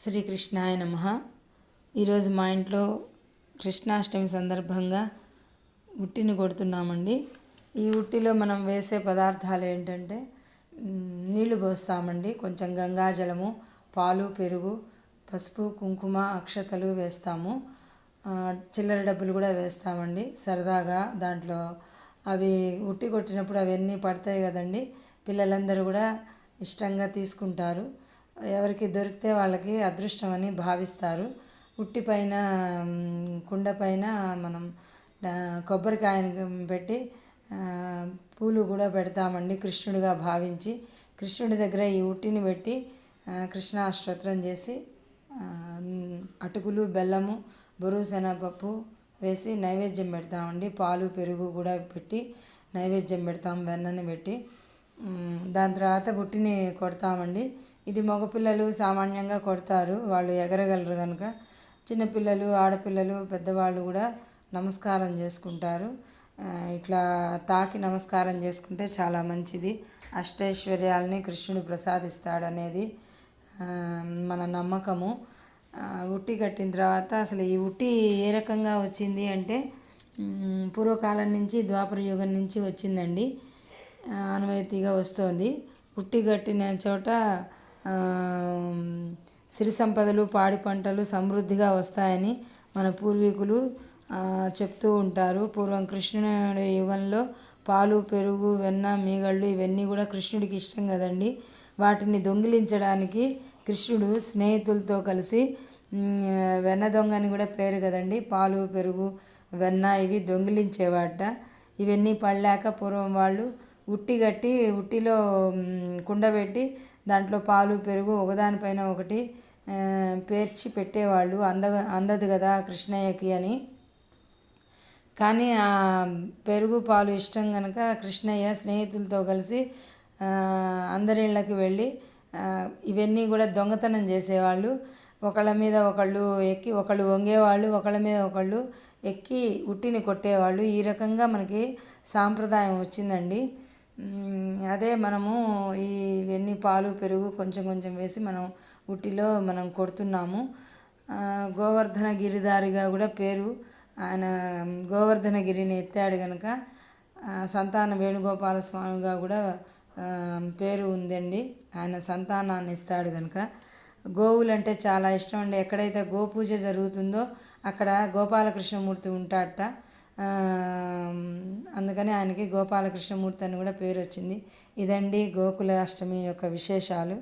శ్రీకృష్ణాయ నమః. ఈరోజు మా ఇంట్లో కృష్ణాష్టమి సందర్భంగా ఉట్టిని కొడుతున్నామండి. ఈ ఉట్టిలో మనం వేసే పదార్థాలు ఏంటంటే నీళ్లు పోస్తామండి, కొంచెం గంగాజలము, పాలు, పెరుగు, పసుపు, కుంకుమ, అక్షతలు వేస్తాము. చిల్లర డబ్బులు కూడా వేస్తామండి సరదాగా. దాంట్లో అవి ఉట్టి కొట్టినప్పుడు అవన్నీ పడతాయి కదండి, పిల్లలందరూ కూడా ఇష్టంగా తీసుకుంటారు. ఎవరికి దొరికితే వాళ్ళకి అదృష్టం అని భావిస్తారు. ఉట్టి పైన కుండ పైన మనం కొబ్బరికాయను పెట్టి పూలు కూడా పెడతామండి, కృష్ణుడిగా భావించి. కృష్ణుడి దగ్గర ఈ ఉట్టిని పెట్టి కృష్ణాష్టోత్తరం చేసి అటుకులు, బెల్లము, బొరుగు శనగపప్పు వేసి నైవేద్యం పెడతామండి. పాలు, పెరుగు కూడా పెట్టి నైవేద్యం పెడతాం, వెన్నని పెట్టి. దాని తర్వాత ఉట్టిని కొడతామండి. ఇది మగపిల్లలు సామాన్యంగా కొడతారు, వాళ్ళు ఎగరగలరు కనుక. చిన్నపిల్లలు, ఆడపిల్లలు, పెద్దవాళ్ళు కూడా నమస్కారం చేసుకుంటారు. ఇట్లా తాకి నమస్కారం చేసుకుంటే చాలా మంచిది, అష్టైశ్వర్యాలని కృష్ణుడు ప్రసాదిస్తాడనేది మన నమ్మకము. ఉట్టి కట్టిన తర్వాత అసలు ఈ ఉట్టి ఏ రకంగా వచ్చింది అంటే పూర్వకాలం నుంచి, ద్వాపర యుగం నుంచి వచ్చిందండి, ఆనవాయితీగా వస్తోంది. ఉట్టి కట్టిన చోట సిరి సంపదలు, పాడి పంటలు సమృద్ధిగా వస్తాయని మన పూర్వీకులు చెప్తూ ఉంటారు. పూర్వం కృష్ణుడి యుగంలో పాలు, పెరుగు, వెన్న, మీగళ్ళు ఇవన్నీ కూడా కృష్ణుడికి ఇష్టం కదండి. వాటిని దొంగిలించడానికి కృష్ణుడు స్నేహితులతో కలిసి, వెన్న దొంగ అని కూడా పేరు కదండి, పాలు, పెరుగు, వెన్న ఇవి దొంగిలించేవాట. ఇవన్నీ పడలేక పూర్వం వాళ్ళు ఉట్టి కట్టి ఉట్టిలో కుండ పెట్టి దాంట్లో పాలు, పెరుగు ఒకదానిపైన ఒకటి పేర్చి పెట్టేవాళ్ళు. అందదు కదా కృష్ణయ్యకి అని. కానీ ఆ పెరుగు, పాలు ఇష్టం కనుక కృష్ణయ్య స్నేహితులతో కలిసి అందరి ఇళ్ళకి వెళ్ళి ఇవన్నీ కూడా దొంగతనం చేసేవాళ్ళు. ఒకళ్ళ మీద ఒకళ్ళు ఎక్కి, ఒకళ్ళు వంగేవాళ్ళు, ఒకళ్ళ మీద ఒకళ్ళు ఎక్కి ఉట్టిని కొట్టేవాళ్ళు. ఈ రకంగా మనకి సాంప్రదాయం వచ్చిందండి. అదే మనము ఇవన్నీ పాలు, పెరుగు కొంచెం కొంచెం వేసి మనం ఉట్టిలో మనం కొడుతున్నాము. గోవర్ధన గిరిధారిగా కూడా పేరు. ఆయన గోవర్ధనగిరిని ఎత్తాడు కనుక సంతాన వేణుగోపాల స్వామిగా కూడా పేరు ఉందండి. ఆయన సంతానాన్ని ఇస్తాడు కనుక. గోవులు అంటే చాలా ఇష్టం అండి. ఎక్కడైతే గోపూజ జరుగుతుందో అక్కడ గోపాలకృష్ణమూర్తి ఉంటాడట. అందుకని ఆయనకి గోపాలకృష్ణమూర్తి అని కూడా పేరు వచ్చింది. ఇదండి గోకులాష్టమి యొక్క విశేషాలు.